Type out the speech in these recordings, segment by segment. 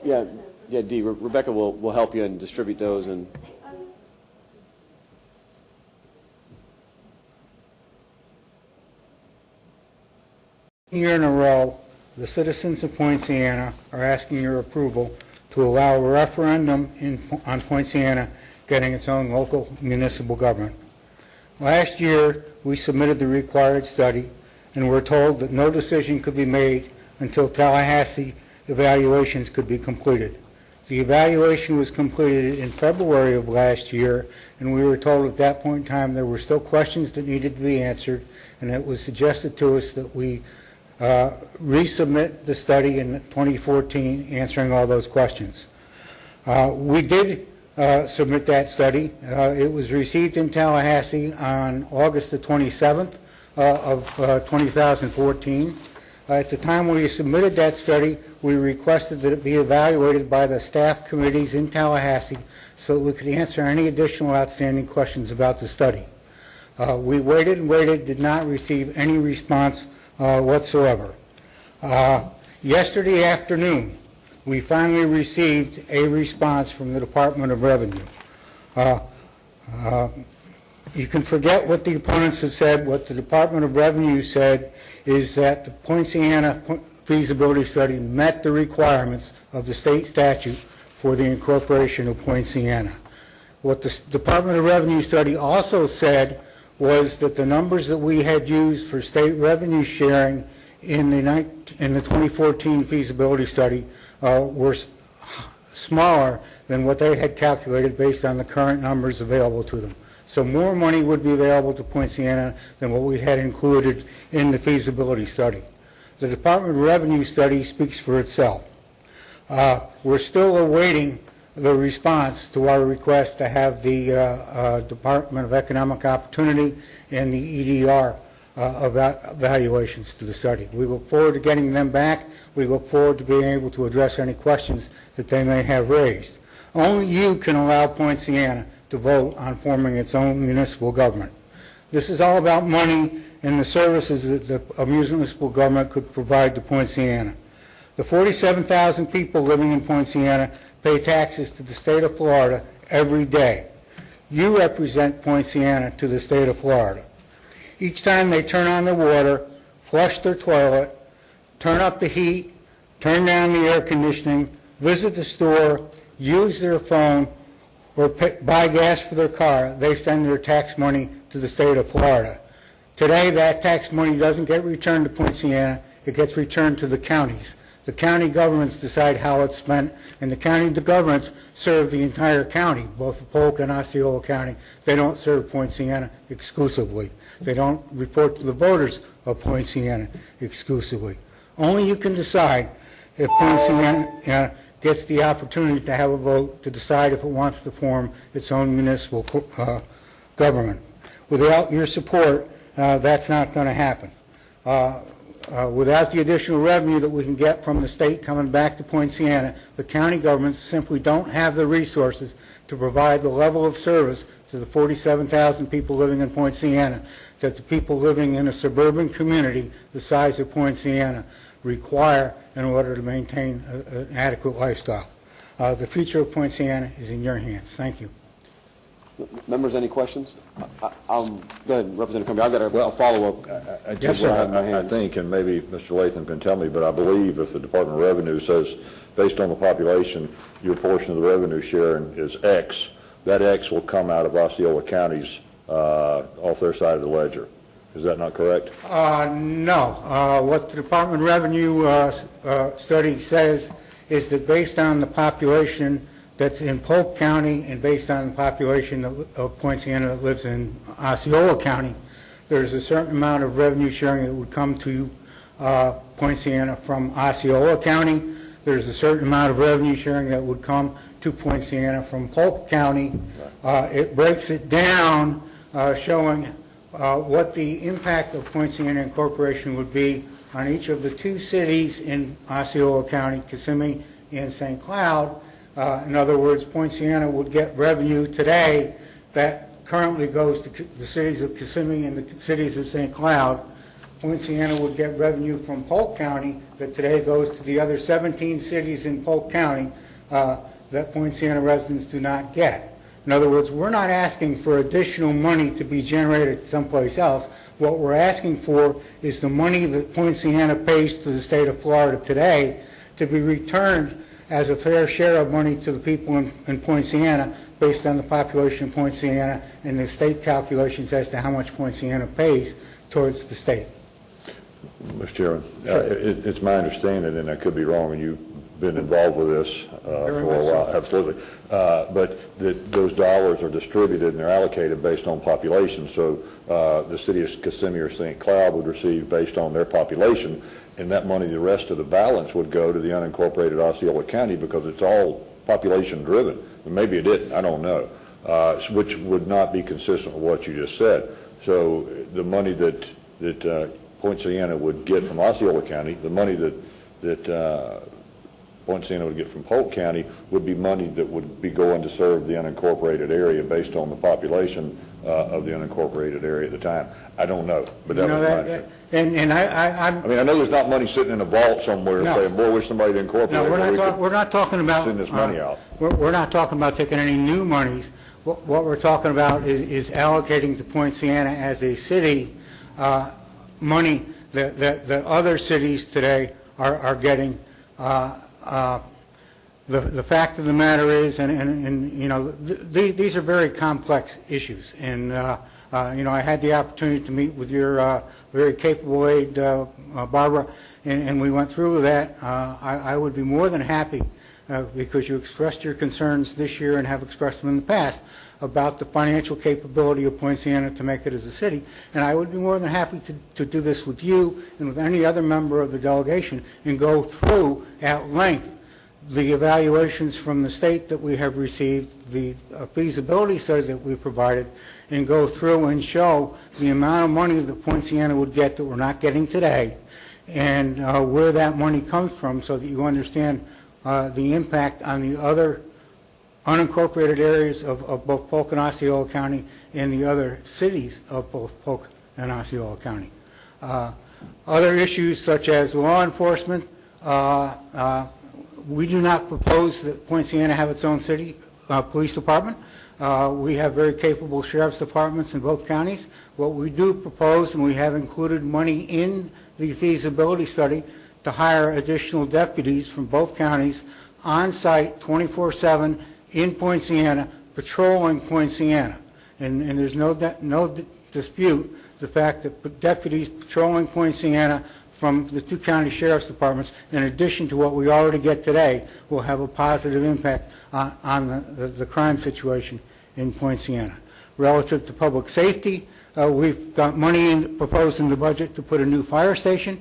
Yeah, Dee. Rebecca will help you and distribute those. And year in a row, the citizens of Poinciana are asking your approval to allow a referendum on Poinciana getting its own local municipal government. Last year, we submitted the required study and were told that no decision could be made until Tallahassee evaluations could be completed. The evaluation was completed in February of last year, and we were told at that point in time there were still questions that needed to be answered, and it was suggested to us that we resubmit the study in 2014 answering all those questions. We did submit that study. It was received in Tallahassee on August the 27th of 2014. At the time we submitted that study, we requested that it be evaluated by the staff committees in Tallahassee so that we could answer any additional outstanding questions about the study. We waited and waited, did not receive any response whatsoever. Yesterday afternoon, we finally received a response from the Department of Revenue. You can forget what the opponents have said. What the Department of Revenue said is that the Poinciana feasibility study met the requirements of the state statute for the incorporation of Poinciana. What the Department of Revenue study also said was that the numbers that we had used for state revenue sharing in the 2014 feasibility study were smaller than what they had calculated based on the current numbers available to them. So more money would be available to Poinciana than what we had included in the feasibility study. The Department of Revenue study speaks for itself. We're still awaiting the response to our request to have the Department of Economic Opportunity and the EDR evaluations to the study. We look forward to getting them back. We look forward to being able to address any questions that they may have raised. Only you can allow Poinciana to vote on forming its own municipal government. This is all about money and the services that a municipal government could provide to Poinciana. The 47,000 people living in Poinciana pay taxes to the state of Florida every day. You represent Poinciana to the state of Florida. Each time they turn on the water, flush their toilet, turn up the heat, turn down the air conditioning, visit the store, use their phone, or buy gas for their car, they send their tax money to the state of Florida. Today, that tax money doesn't get returned to Poinciana, it gets returned to the counties. The county governments decide how it's spent, and the county governments serve the entire county, both Polk and Osceola County. They don't serve Poinciana exclusively. They don't report to the voters of Poinciana exclusively. Only you can decide if Poinciana gets the opportunity to have a vote to decide if it wants to form its own municipal government. Without your support, that's not going to happen. Without the additional revenue that we can get from the state coming back to Poinciana, the county governments simply don't have the resources to provide the level of service to the 47,000 people living in Poinciana that the people living in a suburban community the size of Poinciana require in order to maintain an adequate lifestyle. The future of Poinciana is in your hands. Thank you. Members, any questions? Go ahead, Representative Cumbie. I've got a follow-up. Yes, sir. I think, and maybe Mr. Laytham can tell me, but I believe if the Department of Revenue says, based on the population, your portion of the revenue sharing is X, that X will come out of Osceola County's off their side of the ledger. Is that not correct? No. What the Department of Revenue study says is that based on the population that's in Polk County and based on the population of Poinciana that lives in Osceola County, there's a certain amount of revenue sharing that would come to Poinciana from Osceola County. There's a certain amount of revenue sharing that would come to Poinciana from Polk County. It breaks it down, showing what the impact of Poinciana Incorporation would be on each of the two cities in Osceola County, Kissimmee and St. Cloud. In other words, Poinciana would get revenue today that currently goes to the cities of Kissimmee and the cities of St. Cloud, Poinciana would get revenue from Polk County that today goes to the other 17 cities in Polk County that Poinciana residents do not get. In other words, we're not asking for additional money to be generated someplace else. What we're asking for is the money that Poinciana pays to the state of Florida today to be returned as a fair share of money to the people in Poinciana based on the population of Poinciana and the state calculations as to how much Poinciana pays towards the state. Mr. Chairman, it's my understanding, and I could be wrong, and you've been involved with this for a while, absolutely, but that those dollars are distributed and they're allocated based on population. So the city of Kissimmee or St. Cloud would receive based on their population, and that money, the rest of the balance, would go to the unincorporated Osceola County because it's all population driven. Maybe it didn't, I don't know, which would not be consistent with what you just said. So the money that Poinciana would get from Osceola County, the money that Poinciana would get from Polk County would be money that would be going to serve the unincorporated area based on the population of the unincorporated area at the time. I don't know, but that was my understanding. I mean, I know there's not money sitting in a vault somewhere saying, boy, wish somebody to incorporate. No, we're not talking about send this money out. We're not talking about taking any new monies. What we're talking about is allocating to Poinciana as a city money that other cities today are getting. The fact of the matter is, and you know, these are very complex issues, and you know, I had the opportunity to meet with your very capable aide, Barbara, and we went through that. I would be more than happy, because you expressed your concerns this year and have expressed them in the past about the financial capability of Poinciana to make it as a city, and I would be more than happy to do this with you and with any other member of the delegation and go through at length the evaluations from the state that we have received, the feasibility study that we provided, and go through and show the amount of money that Poinciana would get that we're not getting today, and where that money comes from, so that you understand the impact on the other unincorporated areas of both Polk and Osceola County and the other cities of both Polk and Osceola County. Other issues such as law enforcement, we do not propose that Poinciana have its own city police department. We have very capable sheriff's departments in both counties. What we do propose, and we have included money in the feasibility study, to hire additional deputies from both counties on site 24/7 in Poinciana, patrolling Poinciana. And there's no dispute the fact that deputies patrolling Poinciana from the two county sheriff's departments, in addition to what we already get today, will have a positive impact on the crime situation in Poinciana. Relative to public safety, we've got money proposed in the budget to put a new fire station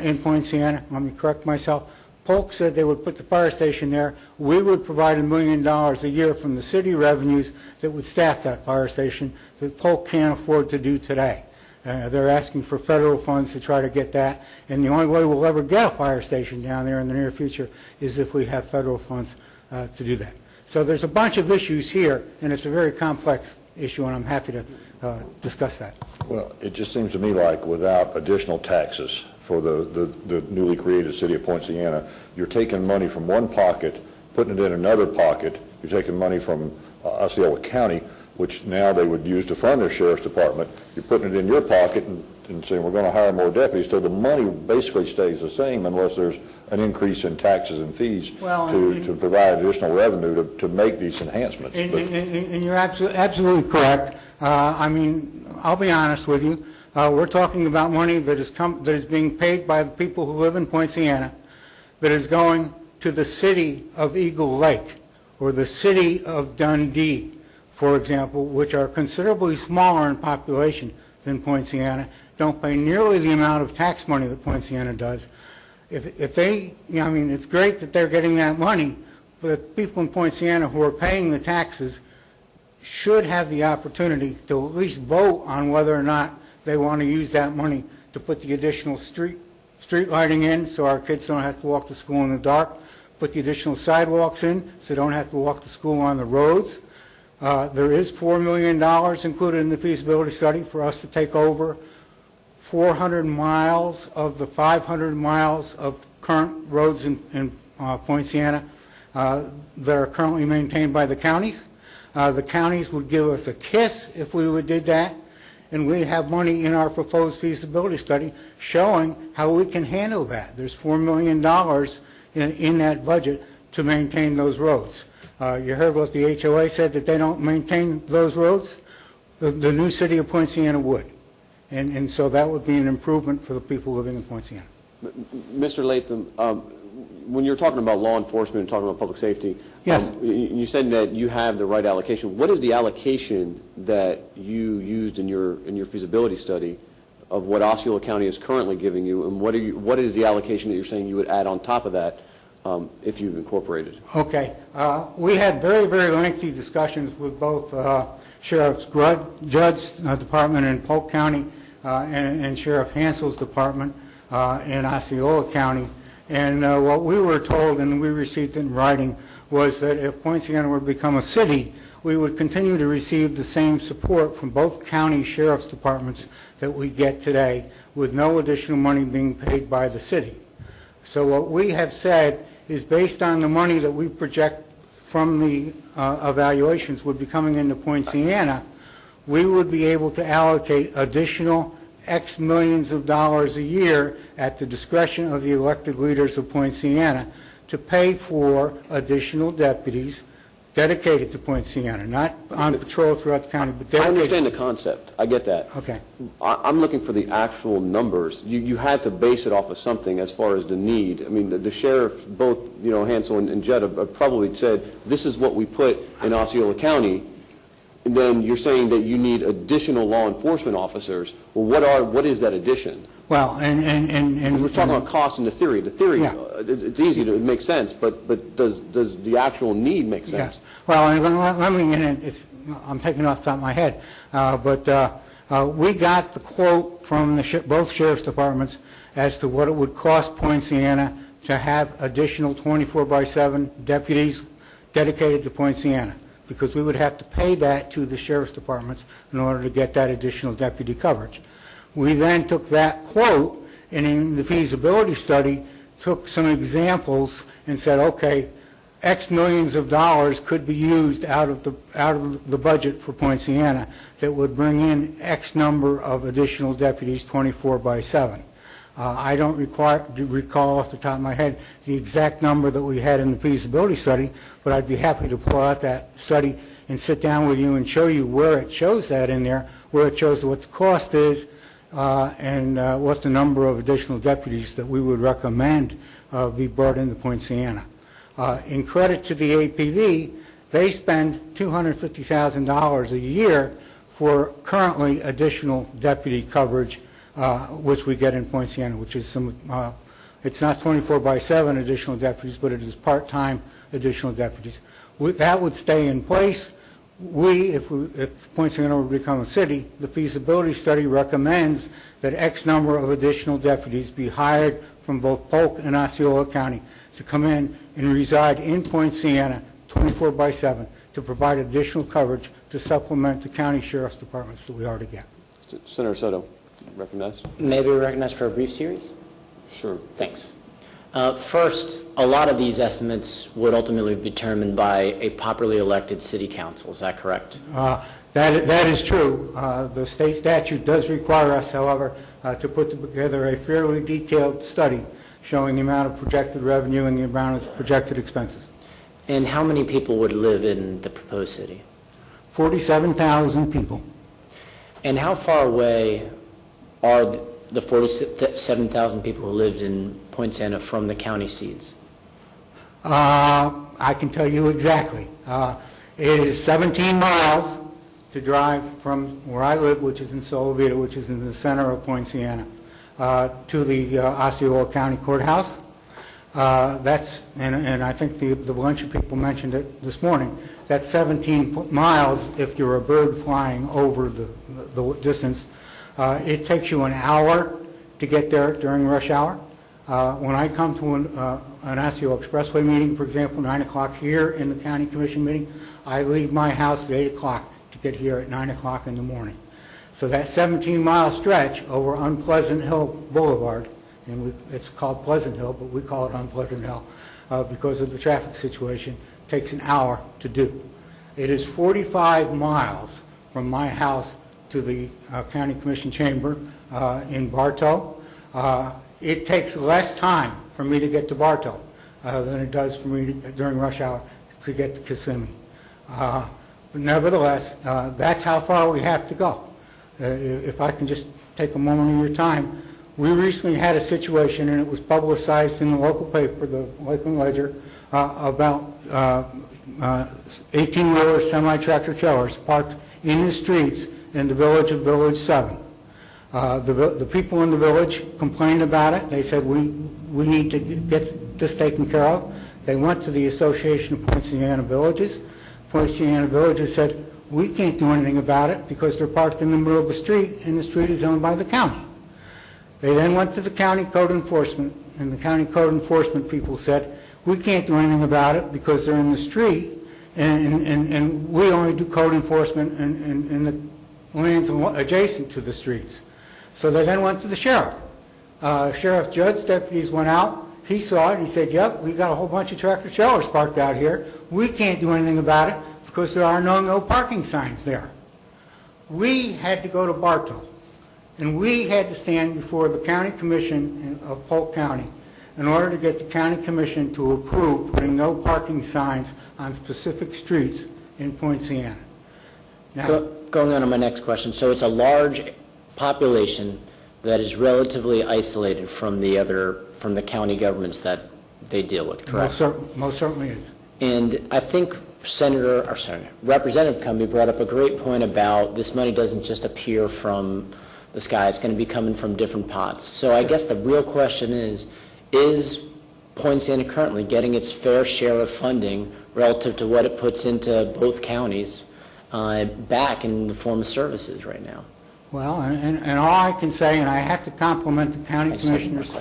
in Poinciana. Let me correct myself. Polk said they would put the fire station there. We would provide $1 million a year from the city revenues that would staff that fire station that Polk can't afford to do today. They're asking for federal funds to try to get that, and the only way we'll ever get a fire station down there in the near future is if we have federal funds to do that. So there's a bunch of issues here, and it's a very complex issue, and I'm happy to discuss that. Well, it just seems to me like without additional taxes for the newly created city of Poinciana, you're taking money from one pocket, putting it in another pocket. You're taking money from Osceola County, which now they would use to fund their sheriff's department. You're putting it in your pocket and saying we're going to hire more deputies. So the money basically stays the same unless there's an increase in taxes and fees to provide additional revenue to make these enhancements. And you're absolutely correct. I mean, I'll be honest with you. We're talking about money that is being paid by the people who live in Poinciana, that is going to the city of Eagle Lake or the city of Dundee, for example, which are considerably smaller in population than Poinciana, don't pay nearly the amount of tax money that Poinciana does. If they, you know, I mean, it's great that they're getting that money, but people in Poinciana who are paying the taxes should have the opportunity to at least vote on whether or not they want to use that money to put the additional street lighting in so our kids don't have to walk to school in the dark, put the additional sidewalks in so they don't have to walk to school on the roads. There is $4 million included in the feasibility study for us to take over 400 miles of the 500 miles of current roads in Poinciana that are currently maintained by the counties. The counties would give us a kiss if we did that, and we have money in our proposed feasibility study showing how we can handle that. There's $4 million in that budget to maintain those roads. You heard what the HOA said, that they don't maintain those roads. The new city of Poinciana would. And so that would be an improvement for the people living in Poinciana. Mr. Laytham, when you're talking about law enforcement and talking about public safety, yes, you said that you have the right allocation. What is the allocation that you used in your feasibility study of what Osceola County is currently giving you, and what is the allocation that you're saying you would add on top of that if you've incorporated? Okay. We had very, very lengthy discussions with both Sheriff's Judd's department in Polk County and Sheriff Hansel's department in Osceola County. And what we were told, and we received in writing, was that if Poinciana were to become a city, we would continue to receive the same support from both county sheriff's departments that we get today, with no additional money being paid by the city. So what we have said is, based on the money that we project from the evaluations would be coming into Poinciana, we would be able to allocate additional X millions of dollars a year at the discretion of the elected leaders of Poinciana to pay for additional deputies dedicated to Poinciana, not on patrol throughout the county, but dedicated. I understand the concept. I get that. Okay. I'm looking for the actual numbers. You had to base it off of something as far as the need. I mean, the sheriff, both Hansel and Judd, have probably said, this is what we put in Osceola County. And then you're saying that you need additional law enforcement officers. Well, what is that addition? Well, and we're talking about cost and the theory. The theory, yeah. It's easy to make sense, but does the actual need make sense? Yeah. Well, let me, and I'm taking off the top of my head, but we got the quote from both sheriff's departments as to what it would cost Poinciana to have additional 24/7 deputies dedicated to Poinciana, because we would have to pay that to the sheriff's departments in order to get that additional deputy coverage. We then took that quote and in the feasibility study took some examples and said, okay, X millions of dollars could be used out of the budget for Poinciana that would bring in X number of additional deputies 24/7. I don't recall off the top of my head the exact number that we had in the feasibility study, but I'd be happy to pull out that study and sit down with you and show you where it shows that in there, where it shows what the cost is, and what the number of additional deputies that we would recommend be brought into Poinciana. In credit to the APV, they spend $250,000 a year for currently additional deputy coverage, which we get in Poinciana, which is it's not 24/7 additional deputies, but it is part-time additional deputies. That would stay in place. If Poinciana would become a city, the feasibility study recommends that X number of additional deputies be hired from both Polk and Osceola County to come in and reside in Poinciana 24/7 to provide additional coverage to supplement the county sheriff's departments that we already get. Senator Soto, recognized? May we be recognized for a brief series? Sure. Thanks. First, a lot of these estimates would ultimately be determined by a popularly elected city council. Is that correct? That is true. The state statute does require us, however, to put together a fairly detailed study showing the amount of projected revenue and the amount of projected expenses. And how many people would live in the proposed city? 47,000 people. And how far away are the 47,000 people who lived in Poinciana from the county seats? I can tell you exactly. It is 17 miles to drive from where I live, which is in Solivita, which is in the center of Poinciana, to the Osceola County Courthouse. And I think the bunch of people mentioned it this morning. That's 17 miles if you're a bird flying over the distance. It takes you an hour to get there during rush hour. When I come to an Osceola Expressway meeting, for example, 9 o'clock here in the County Commission meeting, I leave my house at 8 o'clock to get here at 9 o'clock in the morning. So that 17-mile stretch over Unpleasant Hill Boulevard, and it's called Pleasant Hill, but we call it Unpleasant Hill because of the traffic situation, takes an hour to do. It is 45 miles from my house to the County Commission chamber in Bartow. It takes less time for me to get to Bartow than it does for me during rush hour to get to Kissimmee. But nevertheless, that's how far we have to go. If I can just take a moment of your time, we recently had a situation, and it was publicized in the local paper, the Laytham Ledger, about 18-wheeler semi-tractor trailers parked in the streets in the village of Village 7. The people in the village complained about it. They said, we need to get this taken care of. They went to the Association of Poinciana Villages. Poinciana Villages said, we can't do anything about it because they're parked in the middle of the street, and the street is owned by the county. They then went to the county code enforcement, and the county code enforcement people said, we can't do anything about it because they're in the street, and we only do code enforcement in the lands adjacent to the streets. So they then went to the sheriff. Sheriff Judd's deputies went out. He saw it. He said, yep, we got a whole bunch of tractor trailers parked out here. We can't do anything about it because there are no parking signs there. We had to go to Bartow, and we had to stand before the county commission of Polk County in order to get the county commission to approve putting no parking signs on specific streets in Poinciana. Now, Going on to my next question, so it's a large population that is relatively isolated from the county governments that they deal with, correct? most certainly is. And I think Representative Cumbie brought up a great point about this money doesn't just appear from the sky. It's going to be coming from different pots. So I guess the real question is Poinciana currently getting its fair share of funding relative to what it puts into both counties back in the form of services right now? Well, and all I can say, and I have to compliment the county commissioners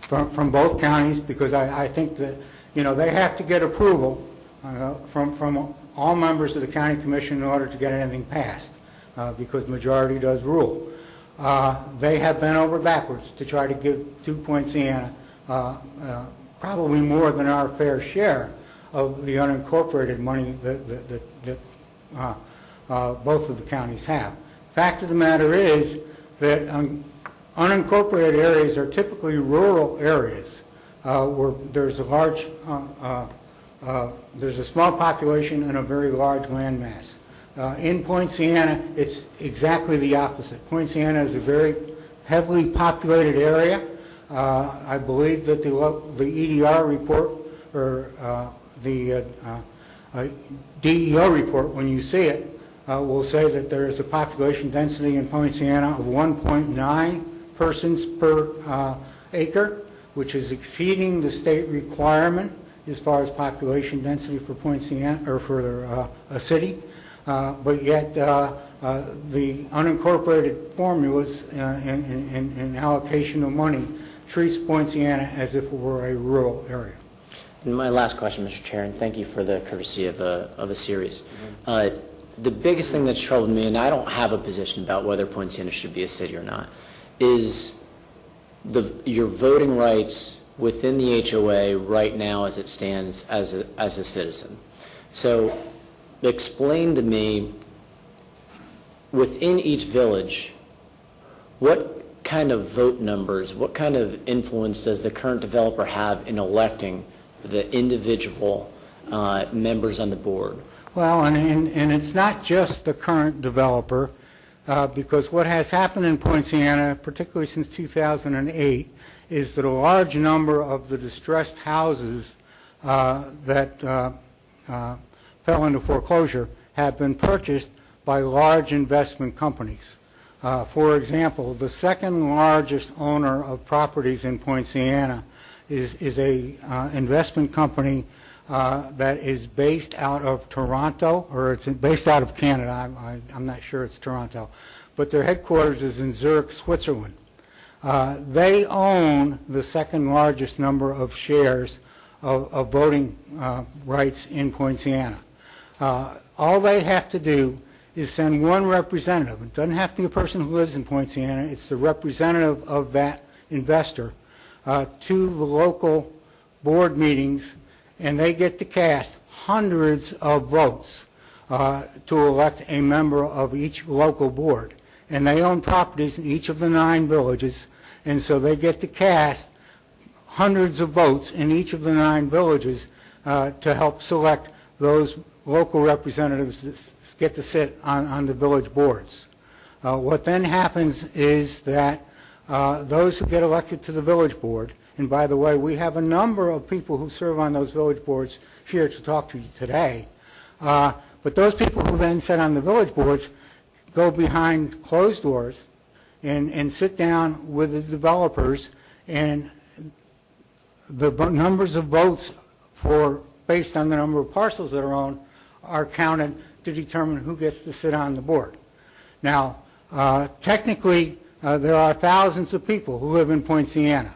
from both counties, because I think that, they have to get approval from all members of the county commission in order to get anything passed, because majority does rule. They have bent over backwards to try to give to Poinciana probably more than our fair share of the unincorporated money that both of the counties have. Fact of the matter is that unincorporated areas are typically rural areas where there's a large, there's a small population and a very large land mass. In Poinciana, it's exactly the opposite. Poinciana is a very heavily populated area. I believe that the EDR report or the DEO report, when you see it, will say that there is a population density in Poinciana of 1.9 persons per acre, which is exceeding the state requirement as far as population density for Poinciana or for a city. But yet the unincorporated formulas and allocation of money treats Poinciana as if it were a rural area. And my last question, Mr. Chair, and thank you for the courtesy of a series. The biggest thing that's troubled me, and I don't have a position about whether Poinciana should be a city or not, is your voting rights within the HOA right now as it stands as a citizen. So explain to me, within each village, what kind of vote numbers, what kind of influence does the current developer have in electing the individual members on the board? Well, and it's not just the current developer, because what has happened in Poinciana, particularly since 2008, is that a large number of the distressed houses that fell into foreclosure have been purchased by large investment companies. For example, the second largest owner of properties in Poinciana is a investment company that is based out of Toronto, or it's based out of Canada. I'm not sure it's Toronto, but their headquarters is in Zurich, Switzerland. They own the second largest number of shares of voting rights in Poinciana. All they have to do is send one representative. It doesn't have to be a person who lives in Poinciana. It's the representative of that investor to the local board meetings, and they get to cast hundreds of votes to elect a member of each local board. And they own properties in each of the 9 villages, and so they get to cast hundreds of votes in each of the 9 villages to help select those local representatives that get to sit on the village boards. What then happens is that those who get elected to the village board, and by the way, we have a number of people who serve on those village boards here to talk to you today, but those people who then sit on the village boards go behind closed doors and sit down with the developers, and the numbers of votes based on the number of parcels that are owned are counted to determine who gets to sit on the board. Now, technically, there are thousands of people who live in Poinciana.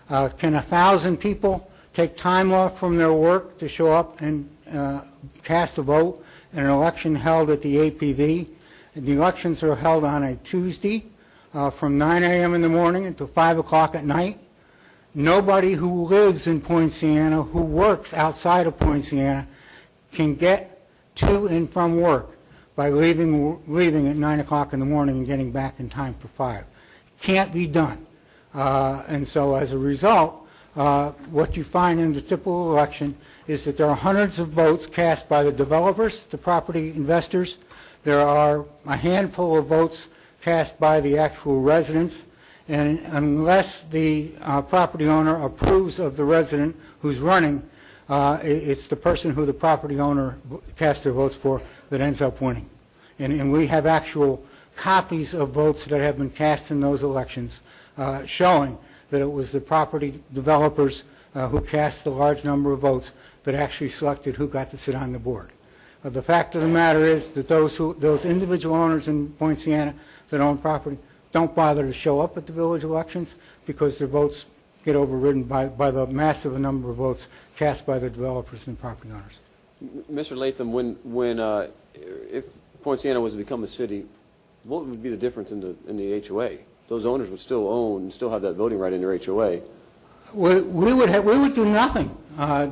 Can 1,000 people take time off from their work to show up and cast a vote in an election held at the APV? The elections are held on a Tuesday from 9 a.m. in the morning until 5 o'clock at night. Nobody who lives in Poinciana, who works outside of Poinciana, can get to and from work by leaving at 9 o'clock in the morning and getting back in time for 5. Can't be done. And so as a result, what you find in the typical election is that there are hundreds of votes cast by the developers, the property investors. There are a handful of votes cast by the actual residents, and unless the property owner approves of the resident who's running, it's the person who the property owner cast their votes for that ends up winning. And we have actual copies of votes that have been cast in those elections showing that it was the property developers who cast the large number of votes that actually selected who got to sit on the board. The fact of the matter is that those individual owners in Poinciana that own property don't bother to show up at the village elections because their votes get overridden by the massive number of votes cast by the developers and property owners. Mr. Laytham, if Poinciana was to become a city, what would be the difference in the HOA? Those owners would still own and still have that voting right in their HOA. We would do nothing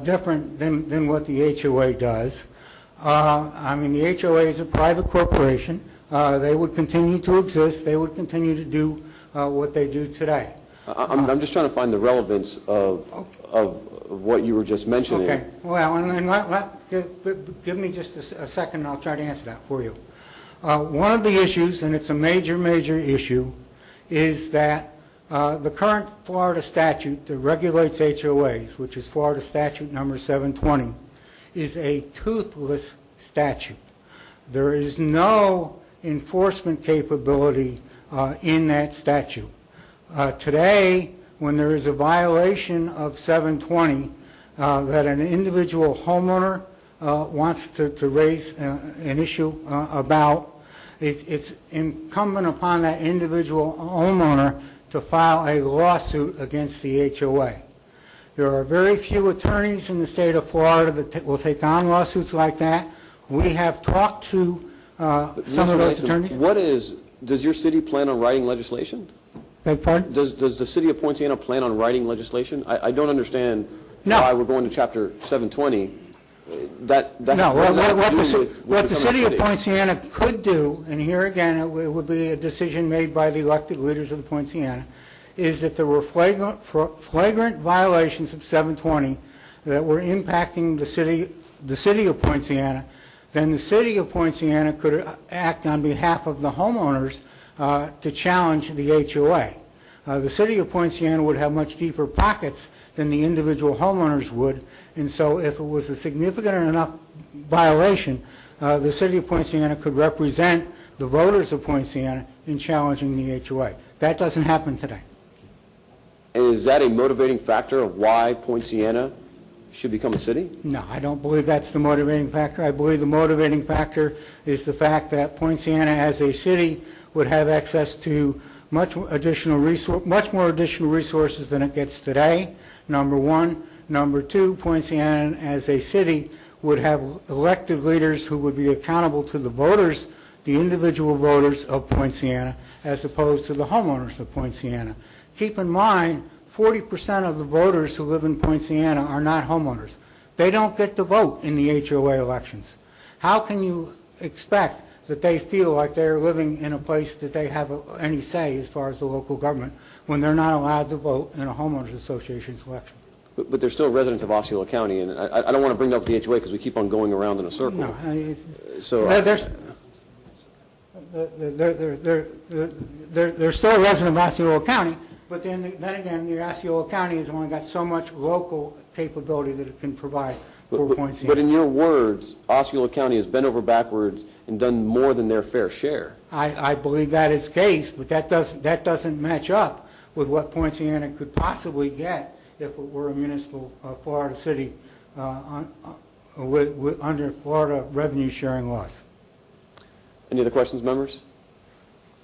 different than what the HOA does. I mean, the HOA is a private corporation. They would continue to exist. They would continue to do what they do today. I'm just trying to find the relevance of what you were just mentioning. Okay. Well, and give me just a second, and I'll try to answer that for you. One of the issues, and it's a major, major issue, is that the current Florida statute that regulates HOAs, which is Florida Statute number 720, is a toothless statute. There is no enforcement capability in that statute. Today, when there is a violation of 720 that an individual homeowner wants to raise an issue about, it's incumbent upon that individual homeowner to file a lawsuit against the HOA. There are very few attorneys in the state of Florida that will take on lawsuits like that. We have talked to some of those attorneys. Does your city plan on writing legislation? Beg pardon? Does the city of Poinciana plan on writing legislation? I don't understand why we're going to Chapter 720. What the city of Poinciana could do, and here again it would be a decision made by the elected leaders of the Poinciana, is if there were flagrant violations of 720 that were impacting the city of Poinciana, then the city of Poinciana could act on behalf of the homeowners to challenge the HOA. The city of Poinciana would have much deeper pockets than the individual homeowners would, and so if it was a significant enough violation, the city of Poinciana could represent the voters of Poinciana in challenging the HOA. That doesn't happen today. And is that a motivating factor of why Poinciana should become a city? No, I don't believe that's the motivating factor. I believe the motivating factor is the fact that Poinciana as a city would have access to much more additional resources than it gets today, number one. Number two, Poinciana as a city would have elected leaders who would be accountable to the voters the individual voters of Poinciana as opposed to the homeowners of Poinciana. Keep in mind, 40% of the voters who live in Poinciana are not homeowners. They don't get to vote in the HOA elections. How can you expect that they feel like they're living in a place that they have any say as far as the local government when they're not allowed to vote in a homeowners association's election? But they're still residents of Osceola County, and I don't want to bring up the HOA because we keep on going around in a circle. No, So they're still a resident of Osceola County, but then again, the Osceola County has only got so much local capability that it can provide for Poinciana. But in your words, Osceola County has bent over backwards and done more than their fair share. I believe that is the case, but that doesn't match up with what Poinciana could possibly get if it were a municipal Florida city under Florida revenue sharing laws. Any other questions, members?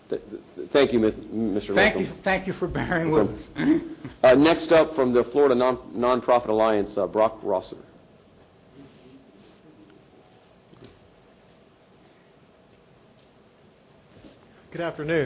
Thank you, Mr. Laytham. Thank you for bearing with us. Next up, from the Florida Nonprofit Alliance, Brock Rosser. Good afternoon.